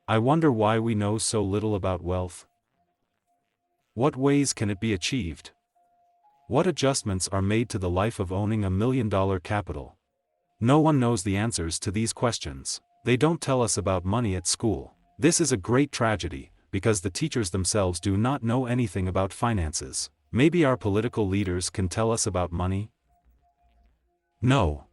I wonder why we know so little about wealth. What ways can it be achieved? What adjustments are made to the life of owning $1 million capital? No one knows the answers to these questions. They don't tell us about money at school. This is a great tragedy, because the teachers themselves do not know anything about finances. Maybe our political leaders can tell us about money? No.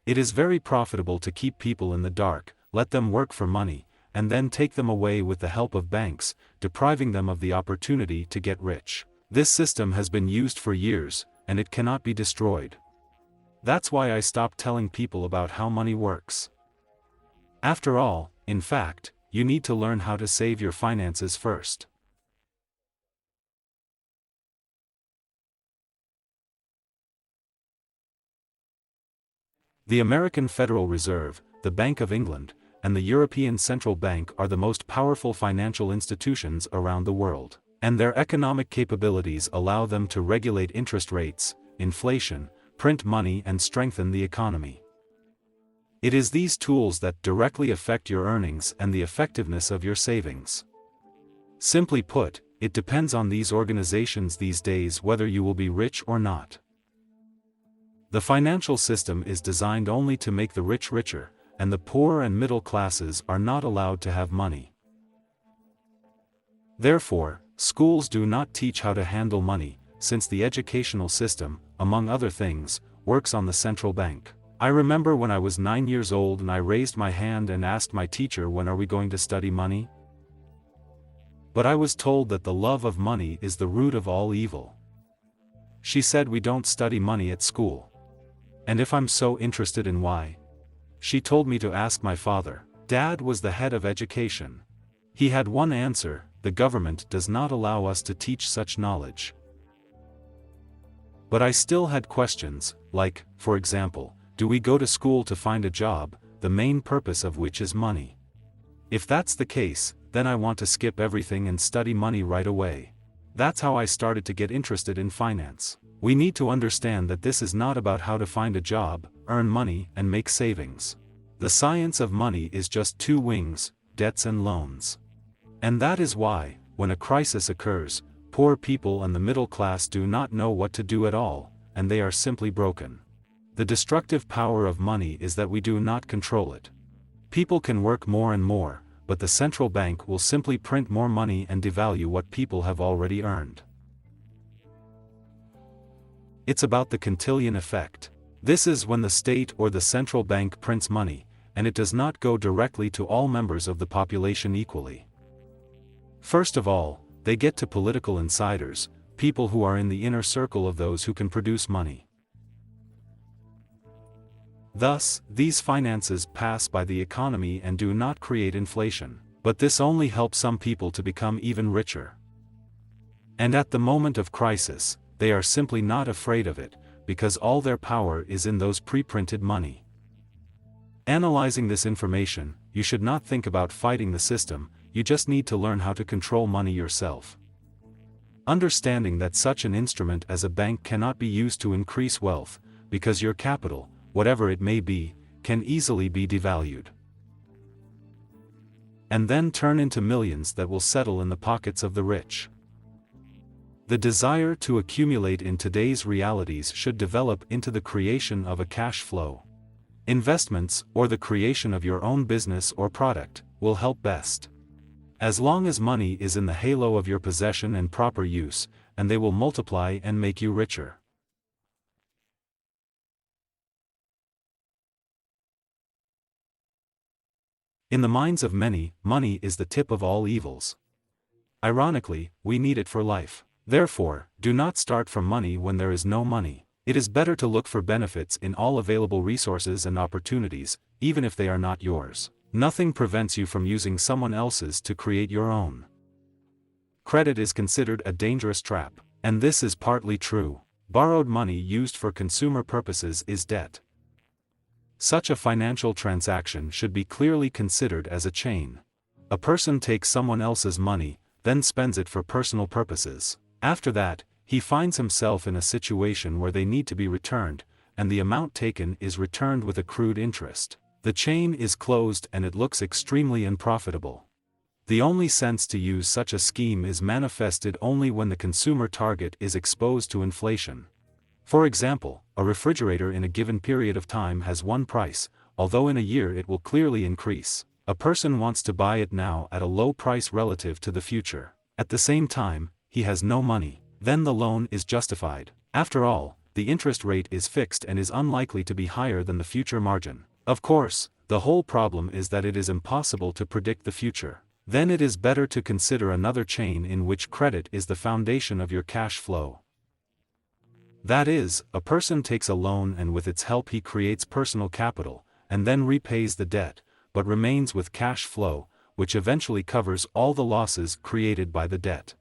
It is very profitable to keep people in the dark, let them work for money, and then take them away with the help of banks, depriving them of the opportunity to get rich. This system has been used for years, and it cannot be destroyed. That's why I stopped telling people about how money works. After all, in fact, you need to learn how to save your finances first. The American Federal Reserve, the Bank of England, and the European Central Bank are the most powerful financial institutions around the world, and their economic capabilities allow them to regulate interest rates, inflation, print money, and strengthen the economy. It is these tools that directly affect your earnings and the effectiveness of your savings. Simply put, it depends on these organizations these days whether you will be rich or not. The financial system is designed only to make the rich richer, and the poor and middle classes are not allowed to have money. Therefore, schools do not teach how to handle money, since the educational system, among other things, works on the central bank. I remember when I was 9 years old and I raised my hand and asked my teacher, when are we going to study money? But I was told that the love of money is the root of all evil. She said we don't study money at school. And if I'm so interested in why? She told me to ask my father. Dad was the head of education. He had one answer: the government does not allow us to teach such knowledge. But I still had questions, like, for example, do we go to school to find a job, the main purpose of which is money? If that's the case, then I want to skip everything and study money right away. That's how I started to get interested in finance. We need to understand that this is not about how to find a job, earn money, and make savings. The science of money is just two wings, debts and loans. And that is why, when a crisis occurs, poor people and the middle class do not know what to do at all, and they are simply broken. The destructive power of money is that we do not control it. People can work more and more, but the central bank will simply print more money and devalue what people have already earned. It's about the quintillion effect. This is when the state or the central bank prints money, and it does not go directly to all members of the population equally. First of all, they get to political insiders, people who are in the inner circle of those who can produce money. Thus, these finances pass by the economy and do not create inflation, but this only helps some people to become even richer. And at the moment of crisis, they are simply not afraid of it, because all their power is in those pre-printed money. Analyzing this information, you should not think about fighting the system, you just need to learn how to control money yourself. Understanding that such an instrument as a bank cannot be used to increase wealth, because your capital, whatever it may be, can easily be devalued. And then turn into millions that will settle in the pockets of the rich. The desire to accumulate in today's realities should develop into the creation of a cash flow. Investments, or the creation of your own business or product, will help best. As long as money is in the halo of your possession and proper use, and they will multiply and make you richer. In the minds of many, money is the tip of all evils. Ironically, we need it for life. Therefore, do not start from money when there is no money. It is better to look for benefits in all available resources and opportunities, even if they are not yours. Nothing prevents you from using someone else's to create your own. Credit is considered a dangerous trap, and this is partly true. Borrowed money used for consumer purposes is debt. Such a financial transaction should be clearly considered as a chain. A person takes someone else's money, then spends it for personal purposes. After that, he finds himself in a situation where they need to be returned, and the amount taken is returned with accrued interest. The chain is closed and it looks extremely unprofitable. The only sense to use such a scheme is manifested only when the consumer target is exposed to inflation. For example, a refrigerator in a given period of time has one price, although in a year it will clearly increase. A person wants to buy it now at a low price relative to the future. At the same time, he has no money. Then the loan is justified. After all, the interest rate is fixed and is unlikely to be higher than the future margin. Of course, the whole problem is that it is impossible to predict the future. Then it is better to consider another chain in which credit is the foundation of your cash flow. That is, a person takes a loan and with its help he creates personal capital, and then repays the debt, but remains with cash flow, which eventually covers all the losses created by the debt.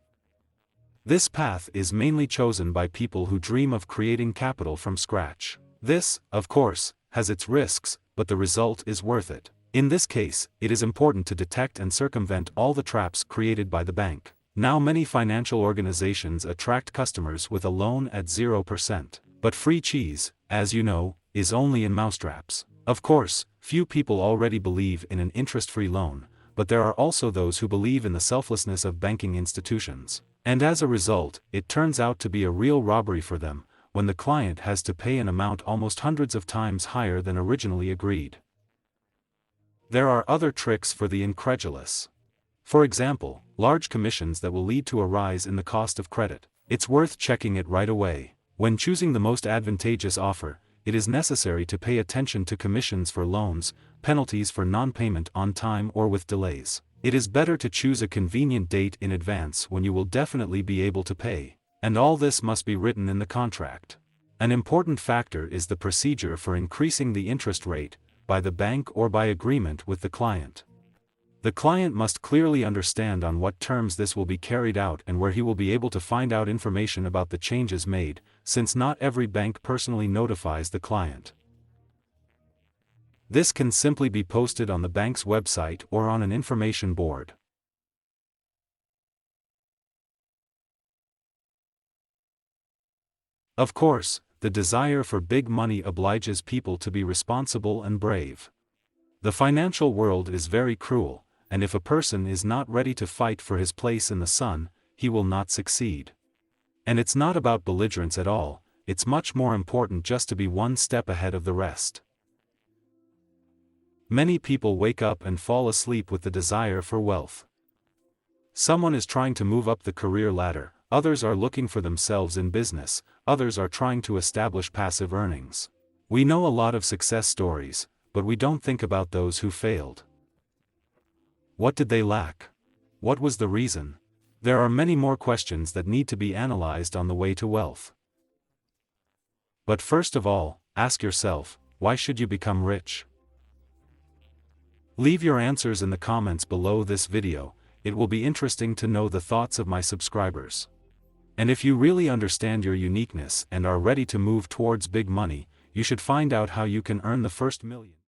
This path is mainly chosen by people who dream of creating capital from scratch. This, of course, has its risks, but the result is worth it. In this case, it is important to detect and circumvent all the traps created by the bank. Now many financial organizations attract customers with a loan at 0%. But free cheese, as you know, is only in mousetraps. Of course, few people already believe in an interest-free loan, but there are also those who believe in the selflessness of banking institutions. And as a result, it turns out to be a real robbery for them, when the client has to pay an amount almost hundreds of times higher than originally agreed. There are other tricks for the incredulous. For example, large commissions that will lead to a rise in the cost of credit. It's worth checking it right away. When choosing the most advantageous offer, it is necessary to pay attention to commissions for loans, penalties for non-payment on time or with delays. It is better to choose a convenient date in advance when you will definitely be able to pay. And all this must be written in the contract. An important factor is the procedure for increasing the interest rate, by the bank or by agreement with the client. The client must clearly understand on what terms this will be carried out and where he will be able to find out information about the changes made, since not every bank personally notifies the client. This can simply be posted on the bank's website or on an information board. Of course, the desire for big money obliges people to be responsible and brave. The financial world is very cruel, and if a person is not ready to fight for his place in the sun, he will not succeed. And it's not about belligerence at all, it's much more important just to be one step ahead of the rest. Many people wake up and fall asleep with the desire for wealth. Someone is trying to move up the career ladder, others are looking for themselves in business, others are trying to establish passive earnings. We know a lot of success stories, but we don't think about those who failed. What did they lack? What was the reason? There are many more questions that need to be analyzed on the way to wealth. But first of all, ask yourself, why should you become rich? Leave your answers in the comments below this video. It will be interesting to know the thoughts of my subscribers. And if you really understand your uniqueness and are ready to move towards big money, you should find out how you can earn the first million.